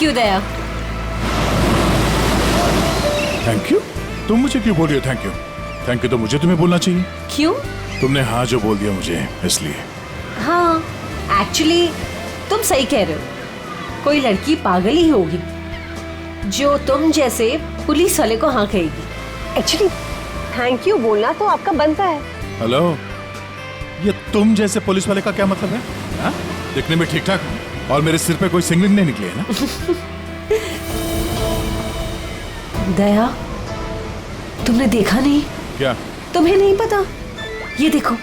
Thank you Daya. Thank you? तुम मुझे क्यों बोल रही हो थैंक यू? थैंक यू तो मुझे तुम्हें बोलना चाहिए। क्यों? तुमने हाँ जो बोल दिया मुझे इसलिए। हाँ एक्चुअली तुम सही कह रहे हो, कोई लड़की पागल ही होगी जो तुम जैसे पुलिस वाले को हाँ कहेगी। एक्चुअली थैंक यू बोलना तो आपका बनता है। हेलो, ये तुम जैसे पुलिस वाले का क्या मतलब है? हाँ? दिखने में ठीक ठाक और मेरे सिर पे कोई सिंगलिंग नहीं निकली है ना? दया, तुमने देखा नहीं? क्या? तुम्हें नहीं पता? ये देखो,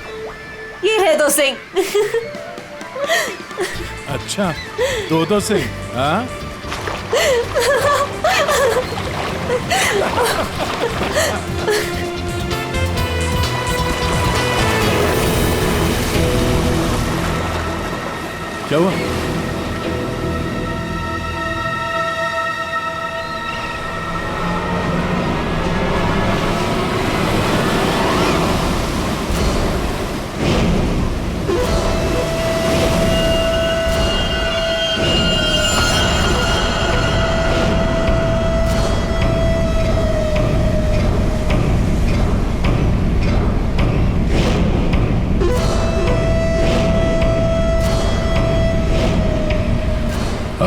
ये रहे 2 सिंह। अच्छा, 2 से? हाँ? क्या हुआ?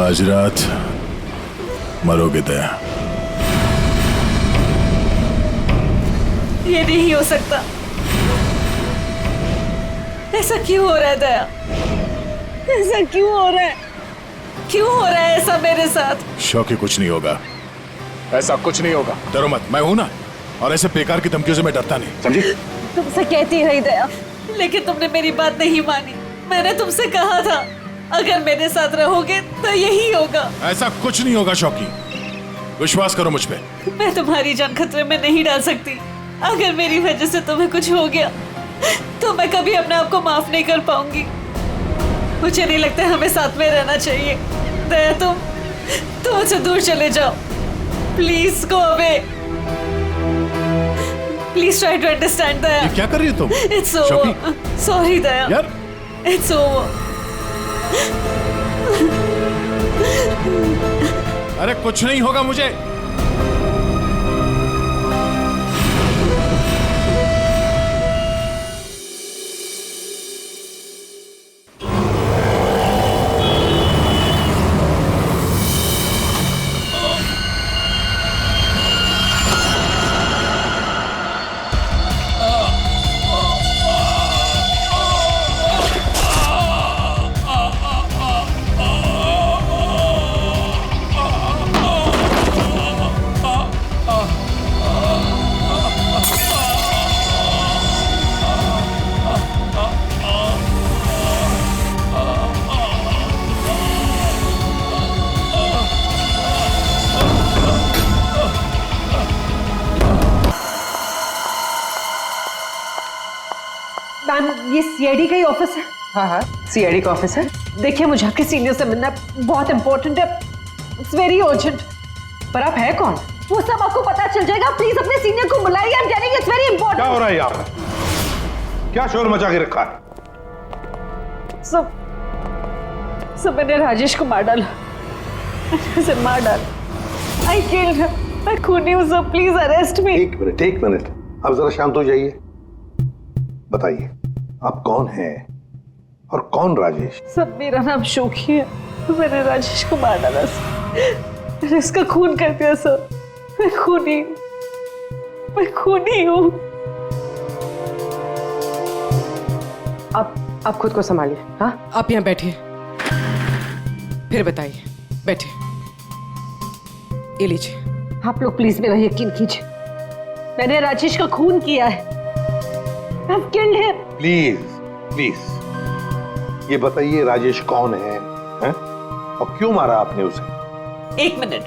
आज रात मरोगे दया। ये नहीं हो सकता। ऐसा क्यों हो रहा है दया? ऐसा क्यों हो रहा है? क्यों हो रहा है ऐसा मेरे साथ? शौकी, कुछ नहीं होगा, ऐसा कुछ नहीं होगा। डरो मत, मैं हूं ना, और ऐसे बेकार की धमकियों से मैं डरता नहीं, समझी? तुमसे कहती रही दया, लेकिन तुमने मेरी बात नहीं मानी। मैंने तुमसे कहा था अगर मेरे साथ रहोगे तो यही होगा। ऐसा कुछ नहीं होगा शौकी, विश्वास करो मुझ पे। मैं तुम्हारी जान खतरे में नहीं डाल सकती। अगर मेरी वजह से तुम्हें कुछ हो गया तो मैं कभी अपने आप को माफ नहीं कर पाऊंगी। मुझे नहीं लगता हमें साथ में रहना चाहिए। दया, तुम मुझसे दूर चले जाओ। Please go away. Please try to understand Daya. ये क्या कर रही हो तुम? It's over. सॉरी दया। यार, इट्स ओवर। अरे कुछ नहीं होगा मुझे। मैम, ये सीआईडी का ही ऑफिस है। हाँ हाँ, सीआईडी का ऑफिस है। देखिए, मुझे आपके सीनियर से मिलना है, बहुत इंपॉर्टेंट है। It's very urgent. पर आप है कौन? वो सब आपको पता चल जाएगा। प्लीज अपने सीनियर को बुलाइए। I am telling it's very important. क्या हो रहा है यहाँ पर? क्या शोर मचा के रखा है? सब मैंने राजेश को मार डाला। उसे मार डाला। I killed him. मैं खूनी हूँ सर, प्लीज अरेस्ट मी। एक मिनट, अब जरा शांत हो जाइए। बताइए, आप कौन हैं और कौन राजेश? सब, मेरा नाम शोकी है। मैंने राजेश को मार डाला सर। मैंने इसका खून कर दिया सर। मैं खूनी हूँ। आप खुद को संभालिए। हाँ, आप यहाँ बैठिए, फिर बताइए। बैठिए, ये लीजिए। आप लोग प्लीज मेरा यकीन कीजिए, मैंने राजेश का खून किया है। I've killed him. प्लीज ये बताइए, राजेश कौन है? और क्यों मारा आपने उसे? 1 मिनट।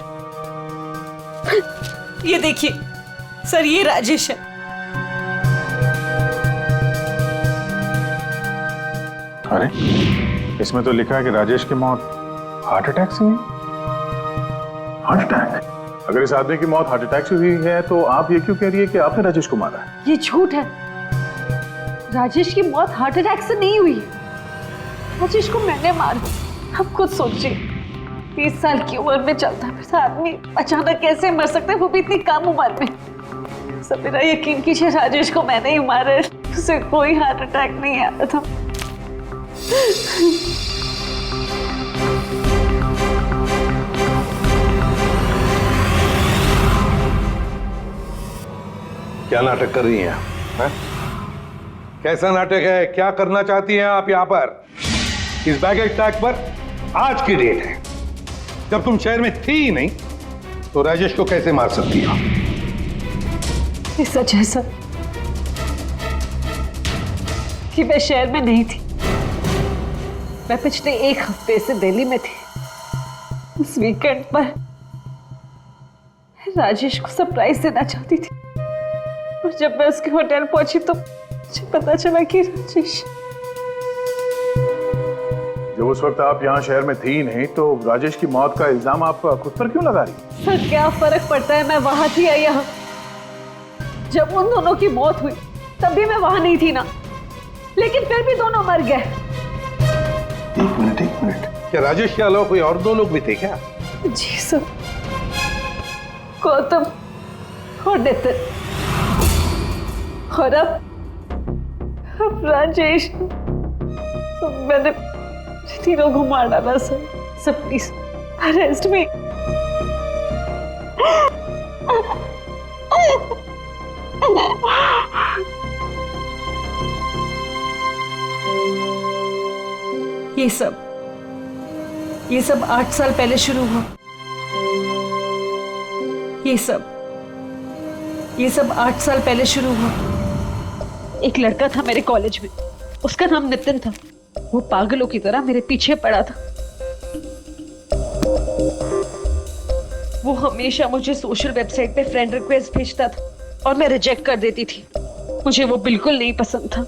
ये देखिए सर, ये राजेश है। अरे, इसमें तो लिखा है कि राजेश की मौत हार्ट अटैक से हुई। Heart attack? अगर इस आदमी की मौत हार्ट अटैक से हुई है तो आप ये क्यों कह रही है कि आपने राजेश को मारा है? ये झूठ है। राजेश की मौत हार्ट अटैक से नहीं हुई। राजेश को मैंने मारा। आप खुद सोचिए, 30 साल की उम्र में चलता फिरता आदमी अचानक कैसे मर सकता है, वो भी इतनी कम उम्र में। सब मेरा यकीन कीजिए, राजेश को मैंने ही मारा है, उसे कोई हार्ट अटैक नहीं आया था। क्या नाटक कर रही हैं आप? हैं? कैसा नाटक है? क्या करना चाहती हैं आप यहाँ पर? इस बैगेज टैग पर आज की डेट है, जब तुम शहर में थी ही नहीं तो राजेश को कैसे मार सकती हो? ये सच है सर कि मैं शहर में नहीं थी। मैं पिछले 1 हफ्ते से दिल्ली में थी। उस वीकेंड पर राजेश को सरप्राइज देना चाहती थी, और जब मैं उसके होटल पहुंची तो मुझे पता चला कि राजेश। जब उस वक्त आप यहाँ शहर में थी नहीं तो राजेश की मौत का इल्जाम आप खुद पर क्यों लगा रही? सर क्या फर्क पड़ता है, मैं वहां थी या यहाँ? जब उन दोनों की मौत हुई तब भी मैं वहां नहीं थी ना, लेकिन फिर भी दोनों मर गए। एक मिनट, क्या राजेश के अलावा कोई और 2 लोग भी थे क्या? जी सर, गौतम और नितिन, और अब राजेश। तो मैंने तीनों को मार डाला सर। सर प्लीज अरेस्ट मी। ये सब 8 साल पहले शुरू हुआ। ये सब 8 साल पहले शुरू हुआ। एक लड़का था मेरे कॉलेज में, उसका नाम नितिन था। वो पागलों की तरह मेरे पीछे पड़ा था। वो हमेशा मुझे सोशल वेबसाइट पे फ्रेंड रिक्वेस्ट भेजता था और मैं रिजेक्ट कर देती थी। मुझे वो बिल्कुल नहीं पसंद था।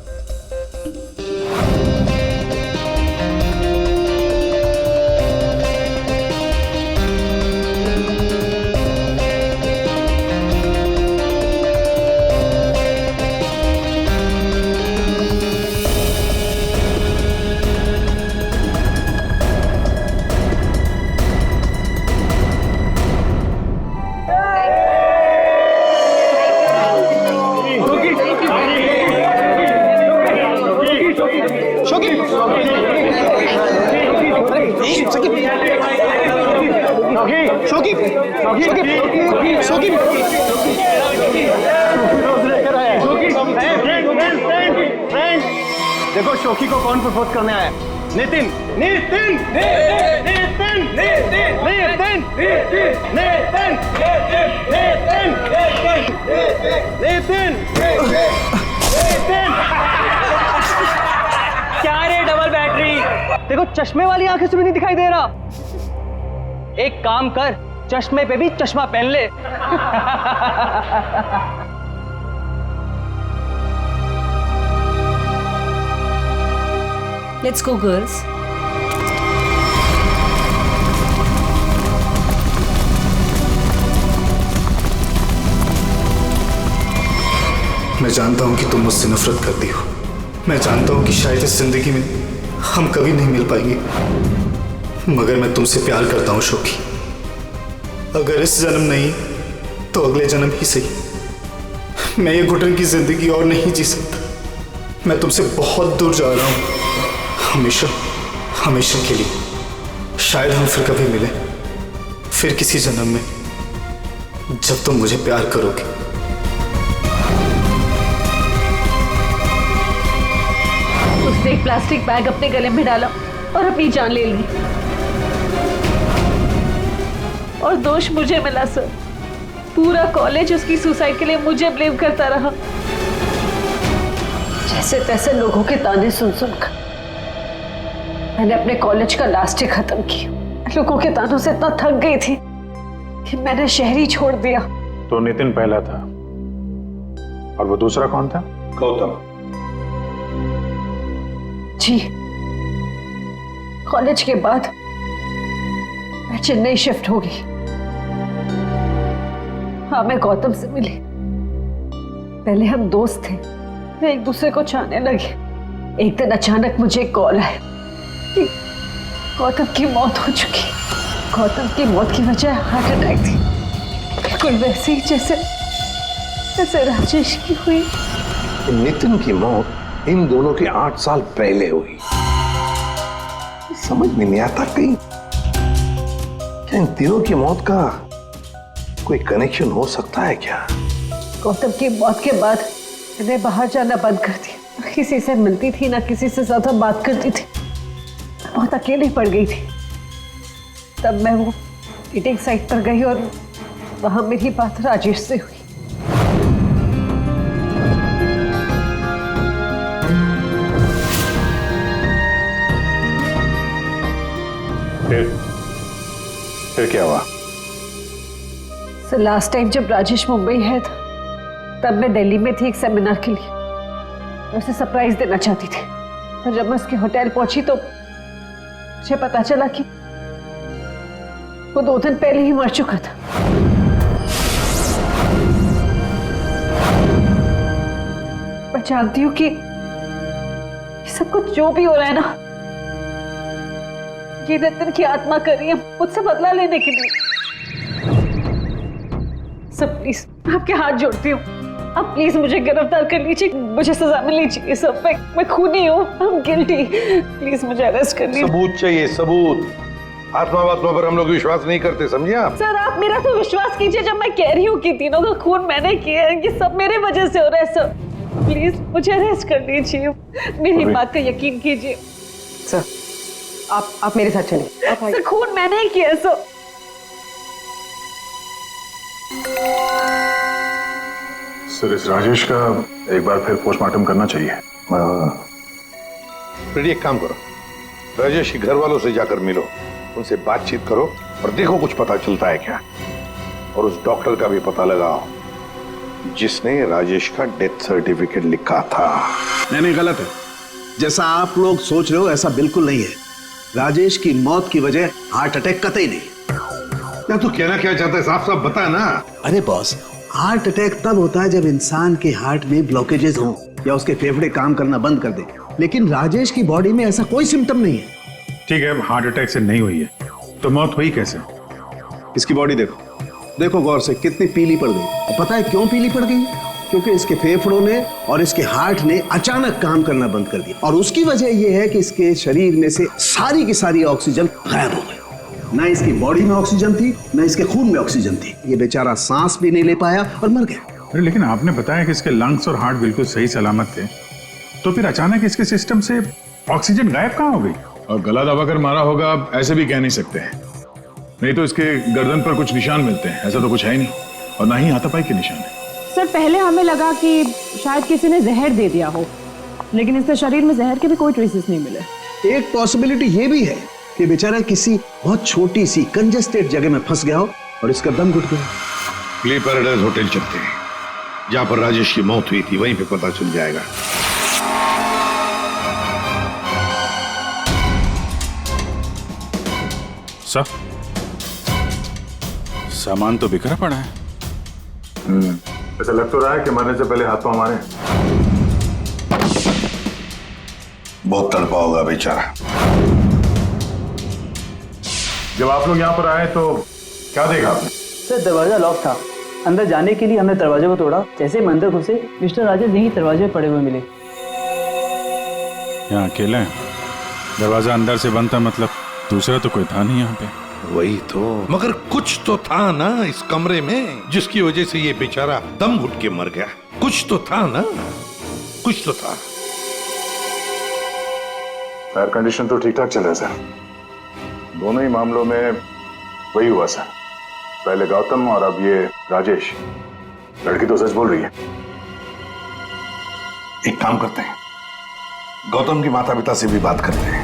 देखो शोकी को कौन प्रपोज करने आया? नितिन। नितिन नितिन नितिन नितिन नितिन नितिन नितिन नितिन। क्या रे डबल बैटरी? देखो चश्मे वाली आंखें से भी नहीं दिखाई दे रहा। एक काम कर, चश्मे पे भी चश्मा पहन ले। Let's go, girls. मैं जानता हूं कि तुम मुझसे नफरत करती हो। मैं जानता हूं कि शायद इस जिंदगी में हम कभी नहीं मिल पाएंगे, मगर मैं तुमसे प्यार करता हूं शोकी। अगर इस जन्म नहीं तो अगले जन्म ही सही। मैं ये घुटन की जिंदगी और नहीं जी सकता। मैं तुमसे बहुत दूर जा रहा हूं, हमेशा हमेशा के लिए। शायद हम फिर कभी मिले, फिर किसी जन्म में, जब तुम मुझे प्यार करोगे। उसने एक प्लास्टिक बैग अपने गले में डाला और अपनी जान ले ली, और दोष मुझे मिला सर। पूरा कॉलेज उसकी सुसाइड के लिए मुझे ब्लेम करता रहा। जैसे तैसे लोगों के ताने सुन सुनकर मैंने अपने कॉलेज का लास्ट ईयर खत्म किया। लोगों के तानों से इतना थक गई थी कि मैंने शहर ही छोड़ दिया। तो नितिन पहला था, और वो दूसरा कौन था? गौतम। जी, कॉलेज के बाद मैं चेन्नई शिफ्ट हो गई। हाँ, मैं गौतम से मिली। पहले हम दोस्त थे, फिर एक दूसरे को चाहने लगे। एक दिन अचानक मुझे एक कॉल आया कि गौतम की मौत हो चुकी। गौतम की मौत की वजह हार्ट अटैक थी, बिल्कुल वैसे ही जैसे राजेश की हुई। नितिन की मौत इन दोनों के 8 साल पहले हुई। समझ में नहीं आता कहीं क्या इन तीनों की मौत का कोई कनेक्शन हो सकता है क्या? गौतम की मौत के बाद मैंने बाहर जाना बंद कर दिया। ना किसी से मिलती थी, ना किसी से ज्यादा बात करती थी। बहुत अकेली पड़ गई थी। तब मैं वो डेटिंग साइट पर गई और वहां मेरी बात राजेश से हुई। फिर क्या हुआ? सर लास्ट टाइम जब राजेश मुंबई है था, तब मैं दिल्ली में थी एक सेमिनार के लिए। मैं उसे सरप्राइज देना चाहती थी, पर जब मैं उसके होटल पहुंची तो मुझे पता चला कि वो 2 दिन पहले ही मर चुका था। मैं जानती हूँ कि ये सब कुछ जो भी हो रहा है ना, ये नितिन की आत्मा कर रही है मुझसे बदला लेने के लिए। सब प्लीज आपके हाथ जोड़ती हूँ, आप प्लीज मुझे गिरफ्तार कर लीजिए, मुझे सजा मिलनी चाहिए। सब मैं खूनी हूँ, I'm guilty। प्लीज मुझे अरेस्ट कर लीजिए। सबूत चाहिए, सबूत। आत्मा पर हम लोग विश्वास नहीं करते, समझे आप? सर आप मेरा तो विश्वास कीजिए जब मैं कह रही हूँ कि तीनों का खून मैंने किया है। ये सब मेरे वजह से हो रहा है सर। प्लीज मुझे अरेस्ट कर लीजिए, मेरी बात का यकीन कीजिए। सर आप मेरे साथ चलिए। सर खून मैंने ही किया है सर। सर इस राजेश का एक बार फिर पोस्टमार्टम करना चाहिए। फिर एक काम करो, राजेश के घर वालों से जाकर मिलो, उनसे बातचीत करो और देखो कुछ पता चलता है क्या। और उस डॉक्टर का भी पता लगाओ जिसने राजेश का डेथ सर्टिफिकेट लिखा था। नहीं गलत है। जैसा आप लोग सोच रहे हो ऐसा बिल्कुल नहीं है। राजेश की मौत की वजह हार्ट अटैक कतई नहीं। या तू कहना क्या चाहता है, साफ साफ बता ना। अरे बॉस, हार्ट अटैक तब होता है जब इंसान के हार्ट में ब्लॉकेजेस हो या उसके फेफड़े काम करना बंद कर दे। लेकिन राजेश की बॉडी में ऐसा कोई सिम्टम नहीं है। ठीक है, हार्ट अटैक से नहीं हुई है तो मौत हुई कैसे? इसकी बॉडी देखो गौर से, कितनी पीली पड़ गई। और पता है क्यों पीली पड़ गई? क्योंकि इसके फेफड़ों ने और इसके हार्ट ने अचानक काम करना बंद कर दिया। और उसकी वजह यह है कि इसके शरीर में से सारी की सारी ऑक्सीजन गायब हो गई। ना इसकी बॉडी में ऑक्सीजन थी, ना इसके खून में ऑक्सीजन थी। ये बेचारा सांस भी नहीं ले पाया और मर गया। अरे लेकिन आपने बताया कि इसके लंग्स और हार्ट बिल्कुल सही सलामत थे, तो फिर अचानक इसके सिस्टम से ऑक्सीजन गायब कहाँ हो गई? और गला दबाकर मारा होगा ऐसे भी कह नहीं सकते हैं। नहीं तो इसके गर्दन पर कुछ निशान मिलते हैं, ऐसा तो कुछ है ही नहीं, और ना ही हाथापाई के निशान है। सर पहले हमें लगा कि शायद किसी ने जहर दे दिया हो, लेकिन इसके शरीर में जहर के भी कोई ट्रेसेस नहीं मिले। एक पॉसिबिलिटी ये भी है कि बेचारा किसी बहुत छोटी सी कंजेस्टेड जगह में फंस गया हो और इसका दम घुट गया। प्ले पैराडाइज होटल चलते हैं, जहां पर राजेश की मौत हुई थी, वहीं पे पता चल जाएगा। सर सामान तो बिखरा पड़ा है। ऐसा लग तो रहा है कि मरने से पहले हाथ पांव मारे। बहुत तड़पा होगा बेचारा। जब आप लोग यहाँ पर आए तो क्या देखा आपने? सर दरवाजा लॉक था। अंदर जाने के लिए हमने दरवाजे को तोड़ा। जैसे ही अंदर घुसे मिस्टर राजेश यही दरवाजे पड़े हुए मिले। यहाँ अकेले हैं, दरवाजा अंदर से बंद था, मतलब दूसरा तो कोई था नहीं यहाँ पे। वही तो, मगर कुछ तो था ना इस कमरे में जिसकी वजह से ये बेचारा दम घुट के मर गया। कुछ तो था ना, कुछ तो था। एयर कंडीशन तो ठीक ठाक चल रहा है सर। दोनों ही मामलों में वही हुआ सर, पहले गौतम और अब ये राजेश। लड़की तो सच बोल रही है। एक काम करते हैं, गौतम के माता पिता से भी बात करते हैं।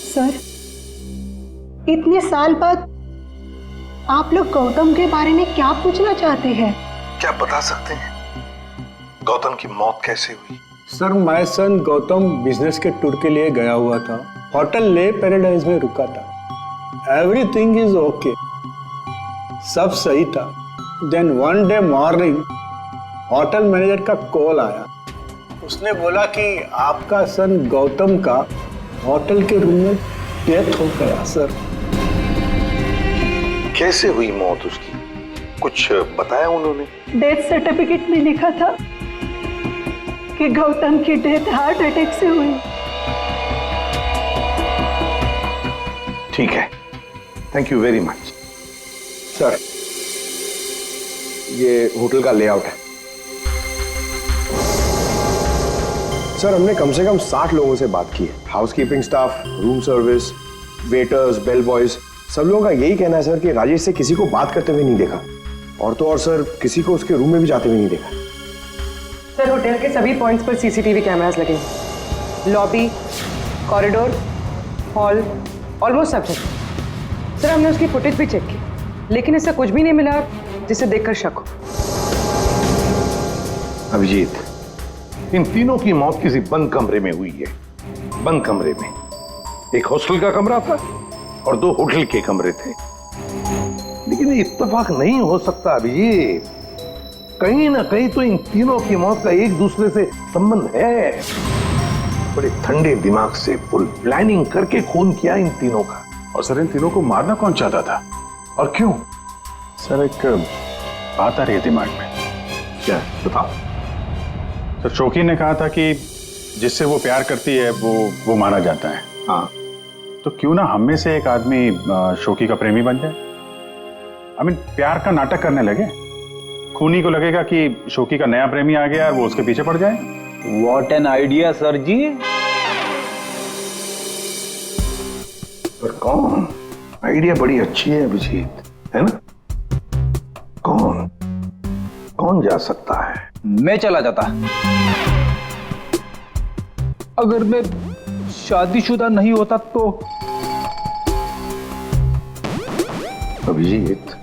सर इतने साल बाद आप लोग गौतम के बारे में क्या पूछना चाहते हैं? क्या बता सकते हैं गौतम की मौत कैसे हुई? Sir my son Gautam business के टूर के लिए गया हुआ था। होटल ले पैराडाइज में रुका था। एवरीथिंग इज ओके, सब सही था। Then one day morning hotel manager का कॉल आया। उसने बोला कि आपका सन गौतम का होटल के रूम में डेथ हो गया। सर कैसे हुई मौत उसकी? कुछ बताया उन्होंने? डेथ सर्टिफिकेट में लिखा था कि गौतम की डेथ हार्ट अटैक से हुई। ठीक है, thank you very much. Sir, ये होटल का लेआउट है। सर, हमने कम से कम 60 लोगों से बात की है। Housekeeping staff, room service, waiters, bell boys, सब लोगों का यही कहना है सर कि राजेश से किसी को बात करते हुए नहीं देखा, और तो और सर किसी को उसके रूम में भी जाते हुए नहीं देखा। सर, होटल के सभी पॉइंट्स पर सीसीटीवी कैमरास लगे हैं। लॉबी, कॉरिडोर, हॉल, ऑलमोस्ट सब जगह। सर, हमने उसकी फुटेज भी चेक की, लेकिन इससे कुछ भी नहीं मिला जिसे देखकर शक हो। अभिजीत, इन तीनों की मौत किसी बंद कमरे में हुई है। बंद कमरे में एक हॉस्टल का कमरा था और 2 होटल के कमरे थे। लेकिन इत्तेफाक नहीं हो सकता अभिजीत, कहीं ना कहीं तो इन तीनों की मौत का एक दूसरे से संबंध है। बड़े ठंडे दिमाग से फुल प्लानिंग करके खून किया इन तीनों का। और सर, इन तीनों को मारना कौन चाहता था और क्यों? सर, एक बात आ रही है दिमाग में। क्या? बताओ। सर, शोकी ने कहा था कि जिससे वो प्यार करती है वो मारा जाता है। हाँ, तो क्यों ना हम में से एक आदमी शोकी का प्रेमी बन जाए? प्यार का नाटक करने लगे। खूनी को लगेगा कि शोकी का नया प्रेमी आ गया और वो उसके पीछे पड़ जाए। व्हाट एन आइडिया सर जी। पर कौन? आइडिया बड़ी अच्छी है अभिजीत, है ना? कौन जा सकता है? मैं चला जाता। अगर मैं शादीशुदा नहीं होता तो। अभिजीत,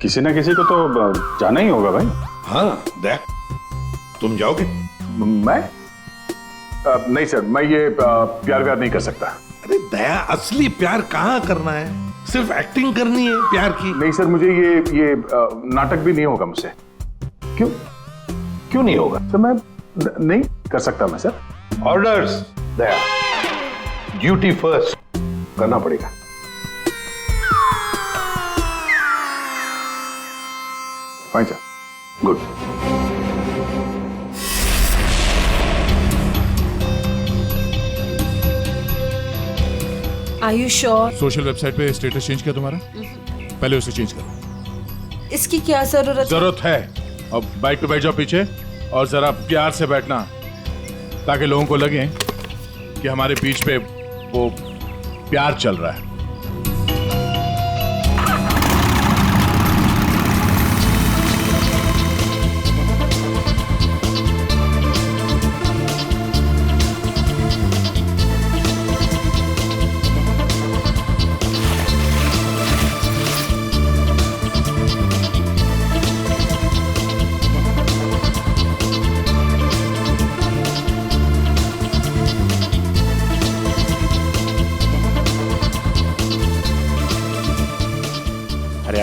किसी ना किसी को तो जाना ही होगा भाई। हाँ, देख, तुम जाओगे? मैं? नहीं सर, मैं ये प्यार नहीं कर सकता। अरे दया, असली प्यार कहाँ करना है? सिर्फ एक्टिंग करनी है प्यार की। नहीं सर, मुझे ये नाटक भी नहीं होगा मुझसे। क्यों नहीं होगा? सर, मैं नहीं कर सकता मैं सर। ऑर्डर्स दया, ड्यूटी फर्स्ट करना पड़ेगा। Fine sir. Good. Are you sure? Social website पे स्टेटस चेंज किया तुम्हारा? पहले उसे चेंज करो। इसकी क्या जरूरत है? अब बाइक पे बैठ जाओ पीछे और जरा प्यार से बैठना, ताकि लोगों को लगे कि हमारे बीच पे वो प्यार चल रहा है।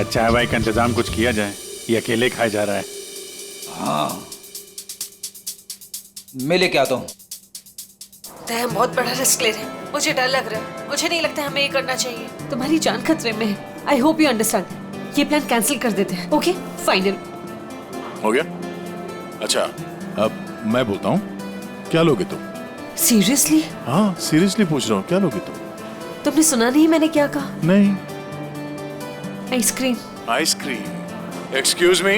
चाय वाय का इंतजाम कुछ किया जाए, ये अकेले खाया जा रहा है। हाँ, मैं लेके आता हूँ। हम बहुत बड़ा रिस्क ले रहे हैं, मुझे डर लग रहा है। मुझे नहीं लगता हमें ये करना चाहिए। तुम्हारी जान खतरे में है। I hope you understand. ये प्लान कैंसिल कर देते हैं। ओके, फाइनल हो गया? अच्छा, अब मैं बोलता हूँ, क्या लोगे तुम? सीरियसली? हाँ, सीरियसली पूछ रहा हूँ, क्या लोगे तुम? तुमने सुना नहीं मैंने क्या कहा? नहीं। आइसक्रीम। आइसक्रीम? Excuse me?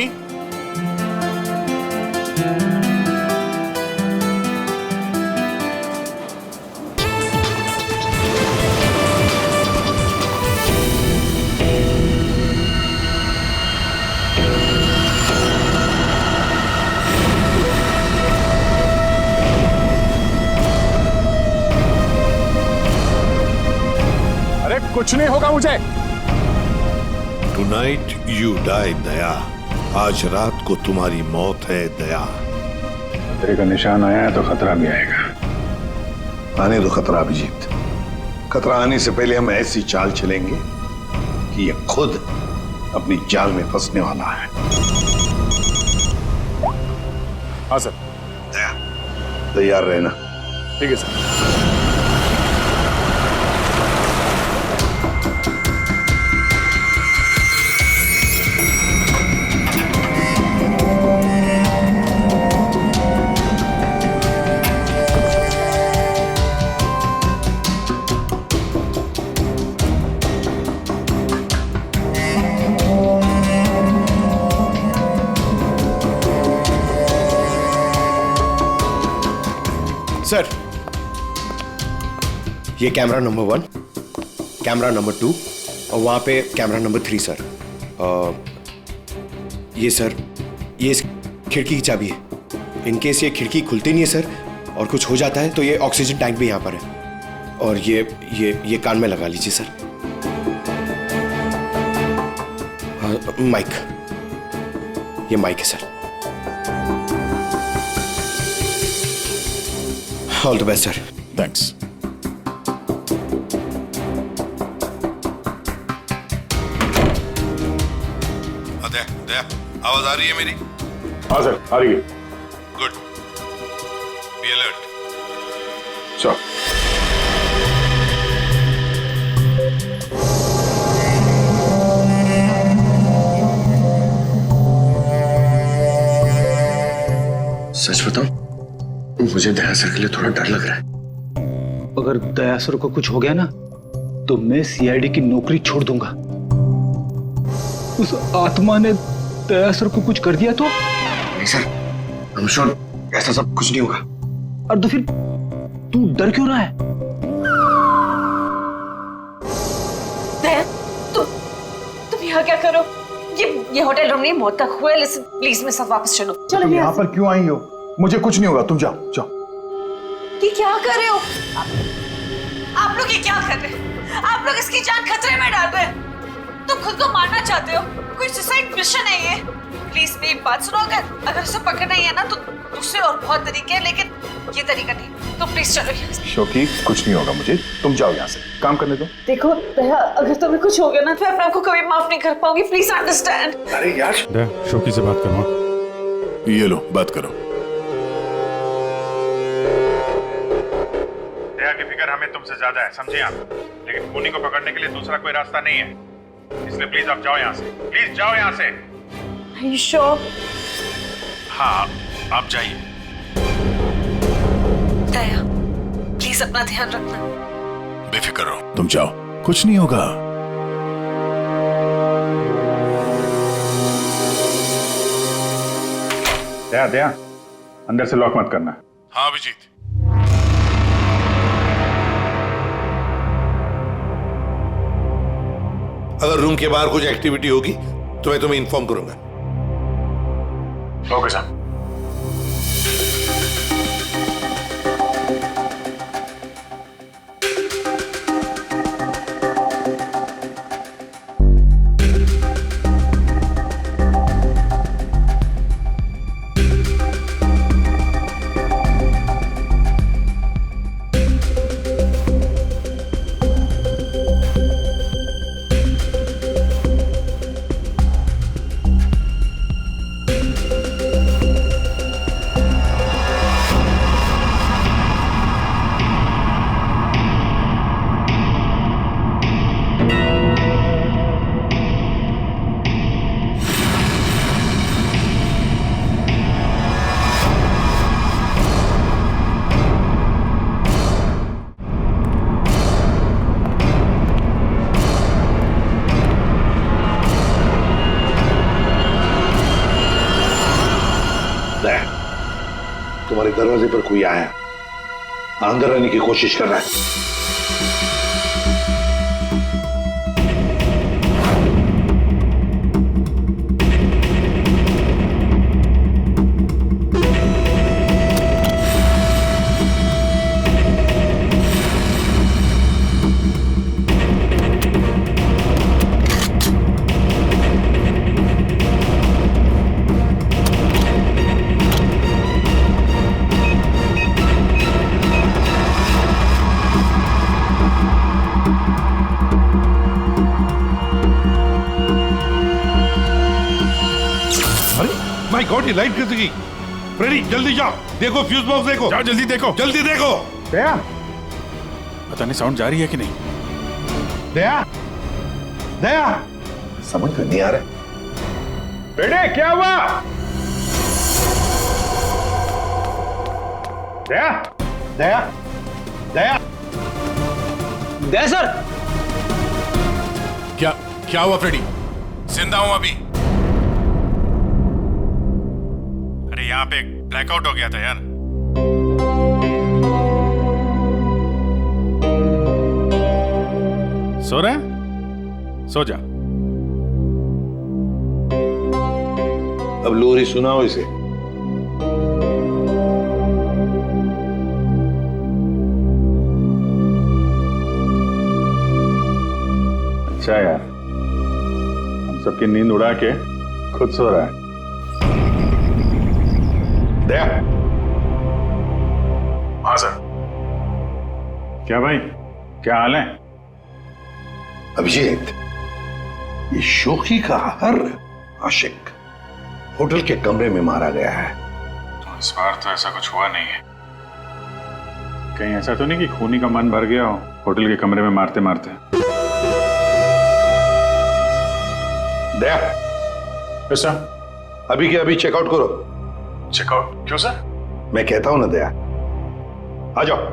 अरे कुछ नहीं होगा मुझे। Tonight you die, दया। आज रात को तुम्हारी मौत है दया। खतरे का निशान आया है तो खतरा भी आएगा। आने दो खतरा अभिजीत। खतरा आने से पहले हम ऐसी चाल चलेंगे कि ये खुद अपनी जाल में फंसने वाला है। हाँ सर। दया, तैयार रहना। ठीक है सर। सर, ये कैमरा नंबर 1, कैमरा नंबर 2 और वहां पे कैमरा नंबर 3 सर। ये सर, ये इस खिड़की की चाबी है। इन केस ये खिड़की खुलती नहीं है सर और कुछ हो जाता है तो ये ऑक्सीजन टैंक भी यहाँ पर है। और ये कान में लगा लीजिए सर। माइक, ये माइक है sir. All the best sir. Thanks. Daya, आवाज आ रही है मेरी? हाँ सर, आ रही है। Good, be alert. श्योर। सच बताऊं, मुझे दया सर के लिए थोड़ा डर लग रहा है। अगर दया सर को कुछ हो गया ना तो मैं सीआईडी की नौकरी छोड़ दूंगा। उस आत्मा ने दया सर को कुछ कर दिया तो? नहीं सर, आई एम श्योर ऐसा सब कुछ नहीं होगा। और तो फिर तू डर क्यों रहा है? दया, तुम यहाँ क्या करो? ये होटल रूम नहीं, मौत का कुआं है। लिसन प्लीज, मेरे साथ वापस चलो। तुम यहाँ पर क्यों आई हो? मुझे कुछ नहीं होगा, तुम जाओ जाओ। ये क्या कर रहे हो आप लोग? ये क्या कर रहे हो आप लोग? इसकी जान खतरे में डाल रहे हैं। तुम खुद को मारना चाहते हो? कोई सुसाइड मिशन है ये? प्लीज मेरी बात सुनो। अगर उसे पकड़ना ही है ना तो दूसरे और बहुत तरीके हैं, लेकिन ये तरीका नहीं। तो प्लीज चलो यहाँ से। शोकी, कुछ नहीं होगा मुझे, तुम जाओ यहाँ से, काम करने दो। देखो दया, अगर तुम्हें कुछ हो गया ना तो मैं अपने आप को कभी माफ नहीं कर पाऊंगी। Please understand. अरे यार, शोकी से बात करो। ये लो, बात करो। दया की फिक्र हमें तुमसे ज्यादा है, समझे आप? लेकिन खूनी को पकड़ने के लिए दूसरा कोई रास्ता नहीं है, इसलिए प्लीज आप जाओ यहाँ से। प्लीज जाओ यहाँ से। Are you sure? हाँ, आप जाइए। दया, प्लीज अपना ध्यान रखना। बेफिक्र रहो, तुम जाओ, कुछ नहीं होगा। दया, दया, अंदर से लॉक मत करना। हाँ अभिजीत। अगर रूम के बाहर कुछ एक्टिविटी होगी तो मैं तुम्हें इन्फॉर्म करूंगा। ओके साहब। तुम्हारे दरवाजे पर कोई आया, अंदर आने की कोशिश कर रहा है। माय गॉड, ये लाइट कैसे गई? फ्रेडी जल्दी जाओ, देखो फ्यूज बॉक्स देखो। जाओ जल्दी देखो। जल्दी देखो। दया, पता नहीं साउंड जा रही है कि नहीं। दया, दया, समझ में नहीं आ रहा। बेटे क्या हुआ? दया, दया, दया, दया सर। क्या हुआ फ्रेडी? जिंदा हूं अभी। अरे यहाँ पे ब्लैकआउट हो गया था यार। सो रहा है? सो जा। अब लोरी सुनाओ इसे। अच्छा यार, हम सबकी नींद उड़ा के खुद सो रहा है। दया। हाँ सर। क्या भाई, क्या हाल है? अभिजीत, ये शोकी का हर आशिक होटल के कमरे में मारा गया है। तो इस बार तो ऐसा कुछ हुआ नहीं है। कहीं ऐसा तो नहीं कि खूनी का मन भर गया हो होटल के कमरे में मारते मारते? दया, सर अभी के अभी चेकआउट करो। चेकआउट क्यों सर? मैं कहता हूं ना दया, आ जाओ।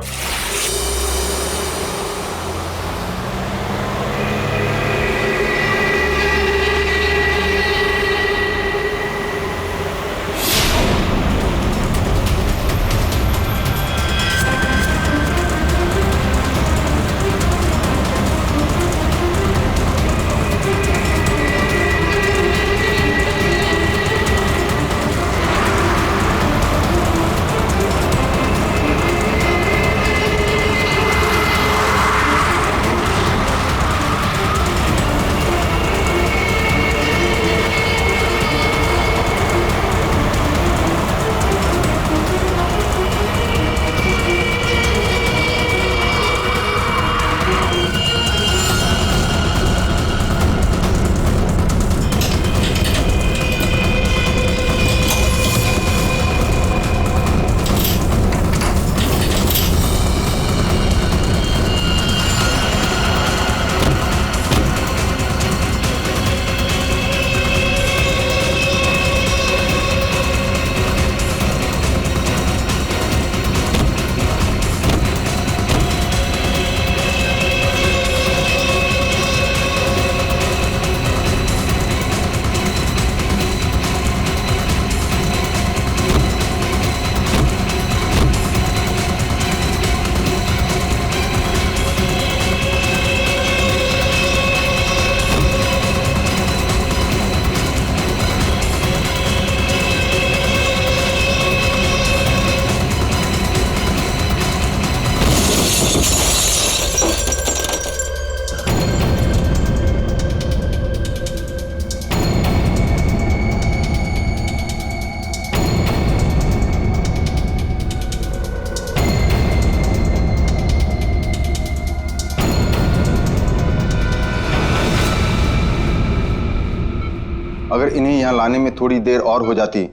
अगर इन्हें यहाँ लाने में थोड़ी देर और हो जाती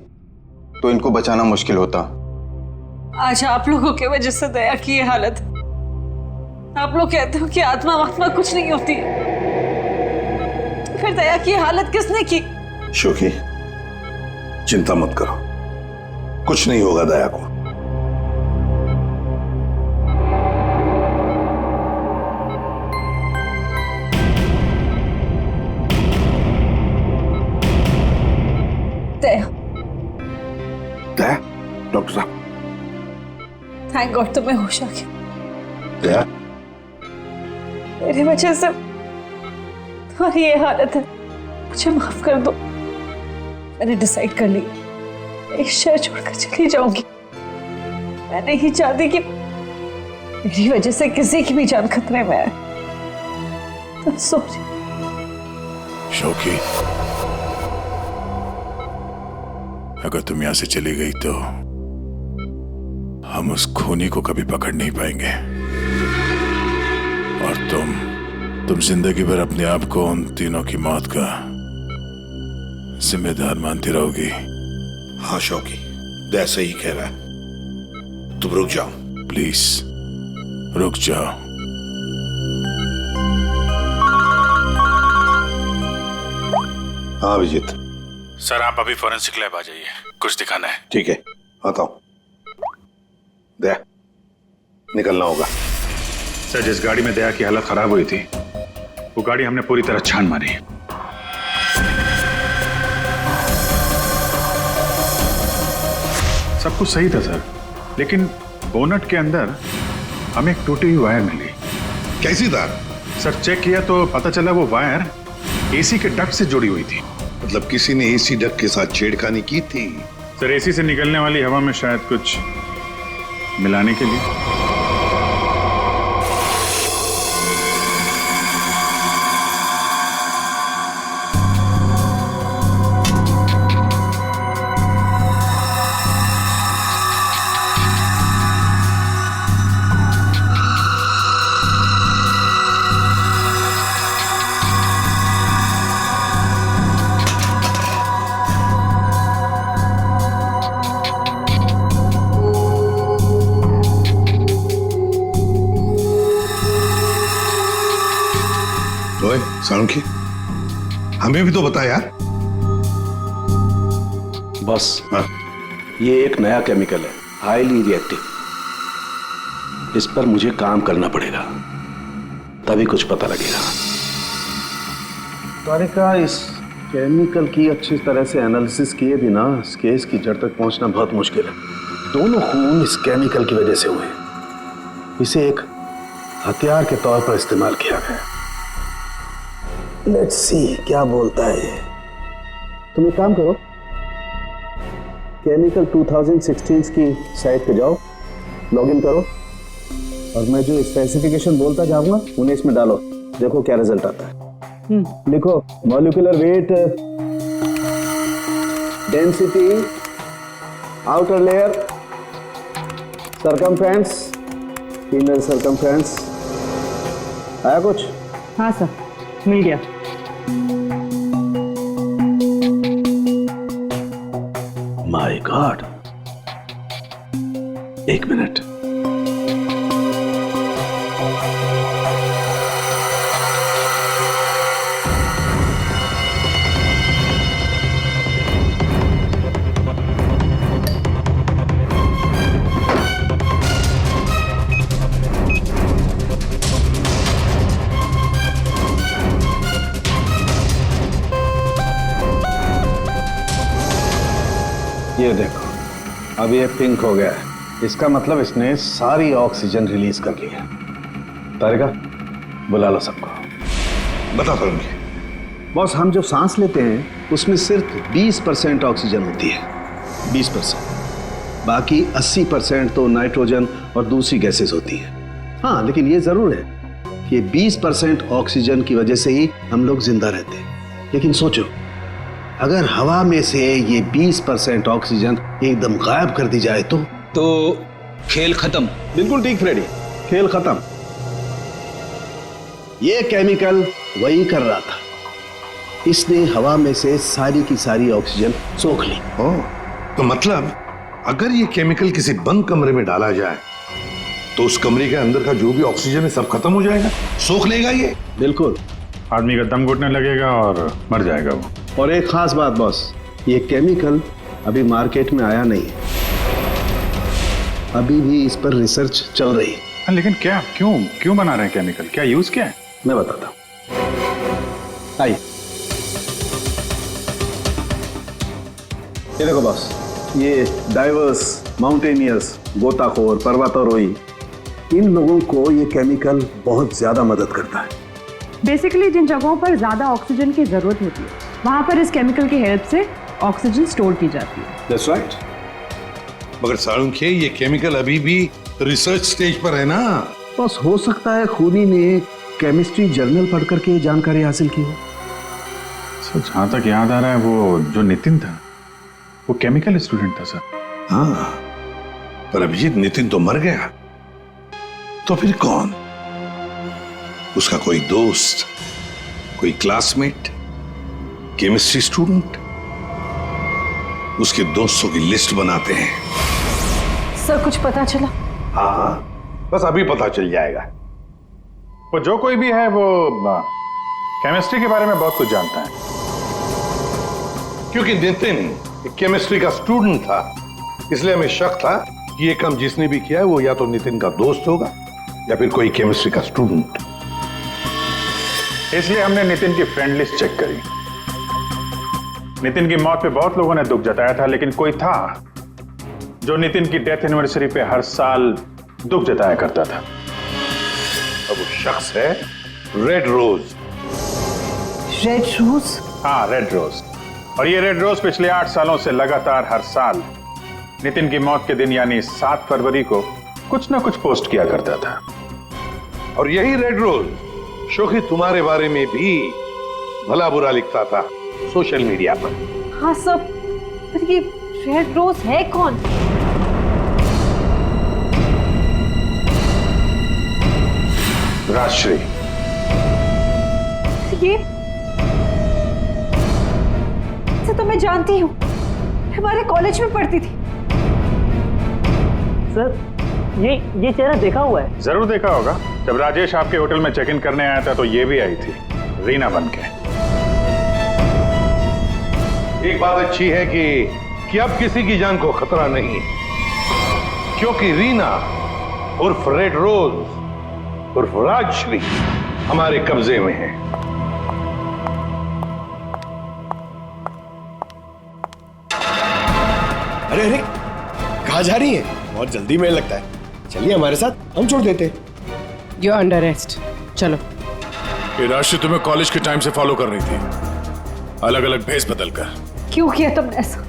तो इनको बचाना मुश्किल होता। आज आप लोगों की वजह से दया की ये हालत। आप लोग कहते हो कि आत्मा वात्मा कुछ नहीं होती, फिर दया की हालत किसने की? शोकी, चिंता मत करो, कुछ नहीं होगा दया को। दया, दया, डॉक्टर साहब। थैंक गॉड तुम्हें होश आ गया। दया, मेरी वजह से तुम्हारी ये हालत है, मुझे माफ कर दो। मैंने डिसाइड कर लिया, इस शहर छोड़कर चली जाऊंगी। मैं नहीं चाहती कि मेरी वजह से किसी की भी जान खतरे में आए। तो सोच शोकी, अगर तुम यहां से चली गई तो हम उस खूनी को कभी पकड़ नहीं पाएंगे, और तुम जिंदगी भर अपने आप को उन तीनों की मौत का जिम्मेदार मानती रहोगी। हाँ शौकी, दया सही कह रहा है, तुम रुक जाओ प्लीज, रुक जाओ। हाँ अभिजीत। सर आप अभी फॉरेंसिक लैब आ जाइए, कुछ दिखाना है। ठीक है, आता हूं। दया, निकलना होगा। सर जिस गाड़ी में दया की हालत खराब हुई थी, वो गाड़ी हमने पूरी तरह छान मारी। सब कुछ सही था सर, लेकिन बोनट के अंदर हमें एक टूटी हुई वायर मिली। कैसी तार? सर चेक किया तो पता चला वो वायर एसी के डक्ट से जुड़ी हुई थी। मतलब किसी ने एसी डक्ट के साथ छेड़खानी की थी? सर एसी से निकलने वाली हवा में शायद कुछ मिलाने के लिए। सालुंखी, हमें भी तो बता यार। बस ये एक नया केमिकल है, हाईली रिएक्टिव। इस पर मुझे काम करना पड़ेगा, तभी कुछ पता लगेगा। तारिका, इस केमिकल की अच्छी तरह से एनालिसिस किए बिना इस केस की जड़ तक पहुंचना बहुत मुश्किल है। दोनों खून इस केमिकल की वजह से हुए। इसे एक हथियार के तौर पर इस्तेमाल किया गया। लेट्स सी क्या बोलता है ये। तुम एक काम करो, केमिकल 2016 की साइट पे जाओ, लॉगिन करो और मैं जो स्पेसिफिकेशन बोलता जाऊंगा उन्हें इसमें डालो, देखो क्या रिजल्ट आता है। लिखो molecular weight, density, outer layer, circumference, inner circumference. आया कुछ? हाँ सर, मिल गया। माय गॉड, एक मिनट। ये देखो, अब ये पिंक हो गया है। इसका मतलब इसने सारी ऑक्सीजन रिलीज कर ली है। तारिका, बुला लो सबको। बता करूंगी। बॉस, हम जो सांस लेते हैं उसमें सिर्फ 20% ऑक्सीजन होती है, 20%। बाकी 80% तो नाइट्रोजन और दूसरी गैसेस होती है। हाँ, लेकिन ये जरूर है कि 20% ऑक्सीजन की वजह से ही हम लोग जिंदा रहते हैं। लेकिन सोचो, अगर हवा में से ये 20% ऑक्सीजन एकदम गायब कर दी जाए तो खेल खत्म। बिल्कुल ठीक फ्रेडी, खेल खत्म। ये केमिकल वही कर रहा था। इसने हवा में से सारी की सारी ऑक्सीजन सोख ली। ओह, तो मतलब अगर ये केमिकल किसी बंद कमरे में डाला जाए तो उस कमरे के अंदर का जो भी ऑक्सीजन है सब खत्म हो जाएगा, सोख लेगा ये। बिल्कुल। आदमी का दम घुटने लगेगा और मर जाएगा वो। और एक खास बात बॉस, ये केमिकल अभी मार्केट में आया नहीं है, अभी भी इस पर रिसर्च चल रही है। लेकिन क्या, क्यों बना रहे हैं केमिकल? क्या यूज क्या है? मैं बताता हूं, आइए। ये देखो बॉस, ये डाइवर्स, माउंटेनियर्स, गोताखोर, पर्वतारोही, इन लोगों को ये केमिकल बहुत ज्यादा मदद करता है। बेसिकली जिन जगहों पर ज्यादा ऑक्सीजन की जरूरत होती है वहां पर इस केमिकल की हेल्प से ऑक्सीजन स्टोर की जाती है। That's right. मगर सालुंखे, ये केमिकल अभी भी रिसर्च स्टेज पर है ना। बस हो सकता है खूनी ने केमिस्ट्री जर्नल पढ़ करके ये जानकारी हासिल की हो। सर जहां तक याद आ रहा है वो जो नितिन था वो केमिकल स्टूडेंट था सर। हाँ, पर अभिजीत, नितिन तो मर गया, तो फिर कौन? उसका कोई दोस्त, कोई क्लासमेट, केमिस्ट्री स्टूडेंट? उसके दोस्तों की लिस्ट बनाते हैं। सर कुछ पता चला? हाँ हाँ, बस अभी पता चल जाएगा। वो जो कोई भी है वो केमिस्ट्री के बारे में बहुत कुछ जानता है। क्योंकि नितिन केमिस्ट्री का स्टूडेंट था, इसलिए हमें शक था कि ये काम जिसने भी किया है वो या तो नितिन का दोस्त होगा या फिर कोई केमिस्ट्री का स्टूडेंट। इसलिए हमने नितिन की फ्रेंड लिस्ट चेक करी। नितिन की मौत पे बहुत लोगों ने दुख जताया था, लेकिन कोई था जो नितिन की डेथ एनिवर्सरी पे हर साल दुख जताया करता था। अब वो शख्स है रेड रोज। Red rose? हाँ, रेड रोज। और ये रेड रोज पिछले 8 सालों से लगातार हर साल नितिन की मौत के दिन यानी 7 फरवरी को कुछ ना कुछ पोस्ट किया करता था। और यही रेड रोज शोखी तुम्हारे बारे में भी भला बुरा लिखता था सोशल मीडिया पर। हाँ सब, पर ये रेड रोज है कौन? राजश्री। ये इसे तो मैं जानती हूँ, हमारे कॉलेज में पढ़ती थी। सर ये चेहरा देखा हुआ है। जरूर देखा होगा। जब राजेश आपके होटल में चेक इन करने आया था तो ये भी आई थी, रीना बनके। एक बात अच्छी है कि अब किसी की जान को खतरा नहीं है, क्योंकि रीना उर्फ रेड रोज उर्फ राजश्री हमारे कब्जे में है। अरे अरे, कहाँ जा रही है? बहुत जल्दी में लगता है। चलिए हमारे साथ, हम छोड़ देते। यू आर अंडर अरेस्ट, चलो। ये राशि तुम्हें कॉलेज के टाइम से फॉलो कर रही थी, अलग अलग भेस बदल कर। क्यों किया तुमने ऐसा?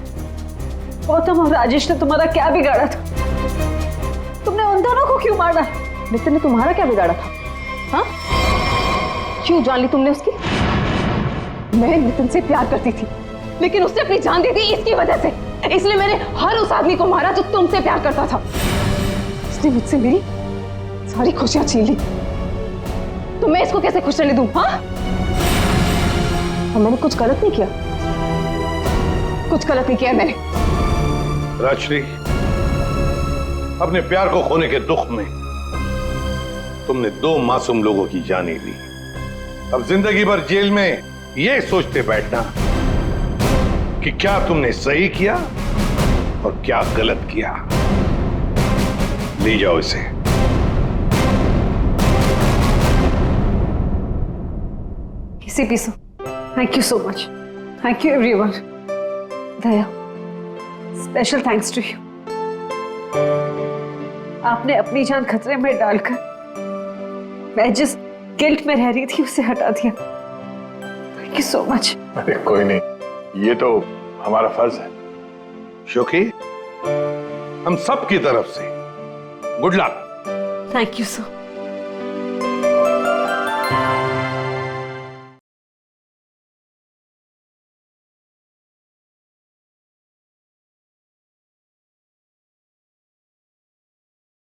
गौतम और राजेश ने तुम्हारा क्या बिगाड़ा था? तुमने उन दोनों को क्यों मारा? नितिन ने तुम्हारा क्या बिगाड़ा था? हाँ, क्यों जान ली तुमने उसकी? मैं नितिन से प्यार करती थी, लेकिन उसने अपनी जान दे दी इसकी वजह से। इसलिए मैंने हर उस आदमी को मारा जो तुमसे प्यार करता था। उसने मुझसे मेरी सारी खुशियां छीन ली, तो मैं इसको कैसे खुश रहने दूं? हाँ, और मैंने कुछ गलत नहीं किया, कुछ गलत नहीं किया मैंने। राजश्री, अपने प्यार को खोने के दुख में तुमने 2 मासूम लोगों की जानें ली। अब जिंदगी भर जेल में ये सोचते बैठना कि क्या तुमने सही किया और क्या गलत किया। ले जाओ इसे। किसी भी so, thank you so much. Thank you everyone. Daya, special thanks to you. आपने अपनी जान खतरे में डालकर मैं जिस गिल्ट में रह रही थी उसे हटा दिया। Thank you so much. अरे कोई नहीं, ये तो हमारा फर्ज है। शोखी, हम सब की तरफ से good luck. Thank you so